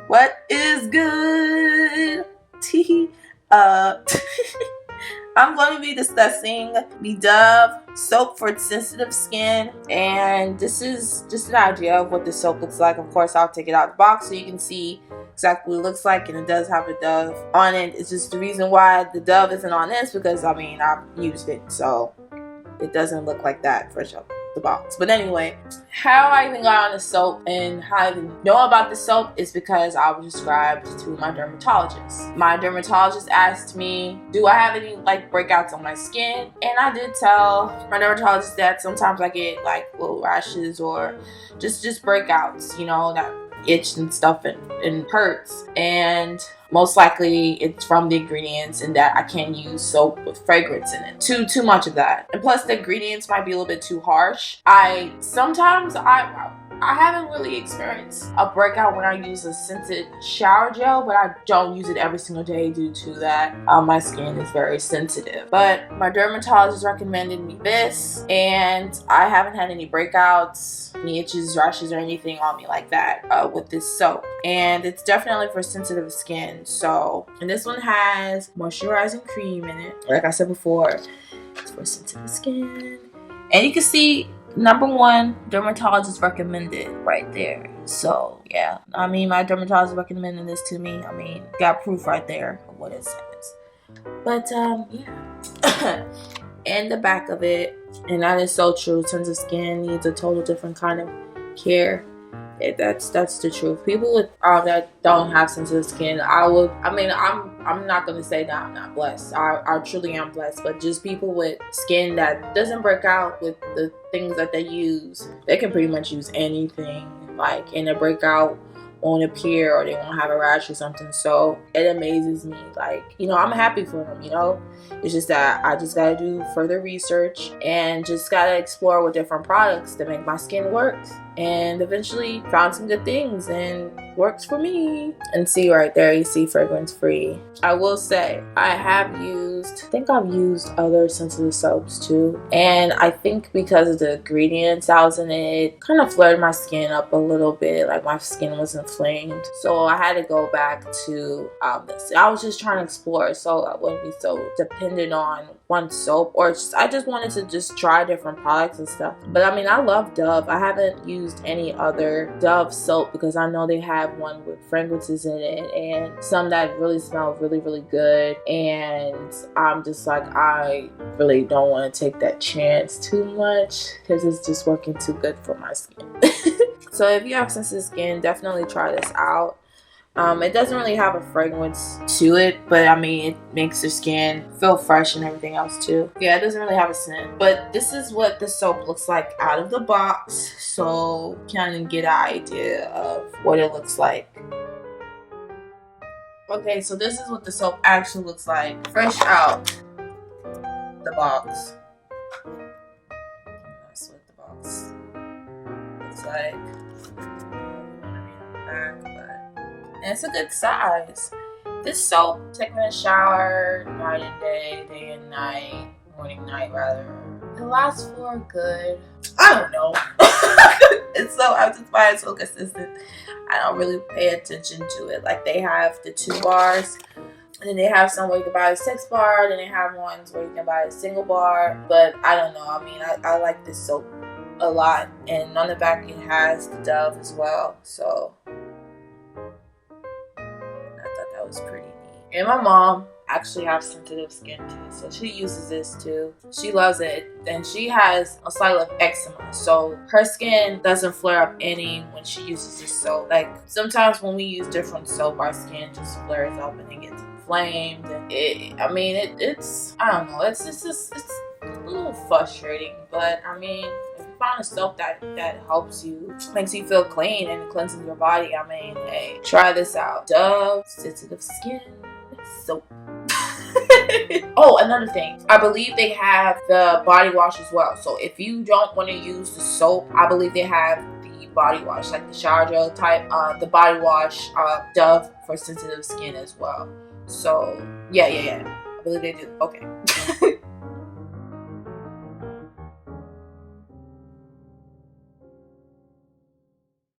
What is good? uh, I'm going to be discussing the Dove soap for sensitive skin, and this is just an idea of what the soap looks like. Of course, I'll take it out of the box so you can see exactly what it looks like, and it does have the Dove on it. It's just the reason why the Dove isn't on this because I've used it, so it doesn't look like that fresh out the box. But anyway, how I even got on the soap and how I even know about the soap is because I was prescribed to my dermatologist. My dermatologist asked me, do I have any like breakouts on my skin? And I did tell my dermatologist that sometimes I get like little rashes or just breakouts, you know, that itch and stuff and hurts, and most likely it's from the ingredients and that I can't use soap with fragrance in it. Too much of that. And plus the ingredients might be a little bit too harsh. I haven't really experienced a breakout when I use a scented shower gel, but I don't use it every single day due to that. My skin is very sensitive. But my dermatologist recommended me this, and I haven't had any breakouts, any itches, rashes, or anything on me like that with this soap. And it's definitely for sensitive skin. So, and this one has moisturizing cream in it. Like I said before, it's for sensitive skin. And you can see number one, dermatologist recommended right there. So yeah, I mean, my dermatologist recommended this to me. I mean, got proof right there of what it says. But yeah, and the back of it, and that is so true. Sensitive skin needs a total different kind of care. That's the truth. People with that don't have sensitive skin, I'm not gonna say that I'm not blessed. I truly am blessed, but just people with skin that doesn't break out with the things that they use, they can pretty much use anything, like, and a breakout won't appear or they won't have a rash or something. So it amazes me. Like, you know, I'm happy for them, you know. It's just that I just gotta do further research and just gotta explore with different products to make my skin work. And eventually found some good things and works for me. And see right there, you see fragrance free. I will say I think I've used other sensitive soaps too, and I think because of the ingredients I was in it kind of flared my skin up a little bit, like my skin was inflamed, so I had to go back to this. I was just trying to explore so I wouldn't be so dependent on one soap, or I just wanted to just try different products and stuff. But I mean, I love Dove. I haven't used any other Dove soap because I know they have one with fragrances in it and some that really smell really, really good, and I'm just like, I really don't want to take that chance too much because it's just working too good for my skin. So if you have sensitive skin, definitely try this out. It doesn't really have a fragrance to it, but I mean, it makes your skin feel fresh and everything else too. Yeah, it doesn't really have a scent, but this is what the soap looks like out of the box, so you can get an idea of what it looks like. Okay, so this is what the soap actually looks like fresh out the box. That's what the box looks like. And it's a good size. This soap, taking a shower night and day and night, morning, night rather, it lasts for good, I don't know. It's so, I just find it so consistent. I don't really pay attention to it. Like, they have the 2 bars, and then they have some where you can buy a 6 bar, then they have ones where you can buy a single bar. But I don't know. I mean, I like this soap a lot. And on the back it has the Dove as well. So was pretty neat. And my mom actually has sensitive skin too, so she uses this too. She loves it, and she has a slight of eczema, so her skin doesn't flare up any when she uses this soap. Like, sometimes when we use different soap, our skin just flares up and it gets inflamed, and it's I don't know, it's a little frustrating. But I mean, if you find a soap that helps you, makes you feel clean and cleanses your body, I mean, hey, try this out. Dove sensitive skin soap. Oh, another thing, I believe they have the body wash as well. So if you don't want to use the soap, I believe they have the body wash, like the shower gel type, the body wash, Dove for sensitive skin as well. So yeah, I believe they do. Okay.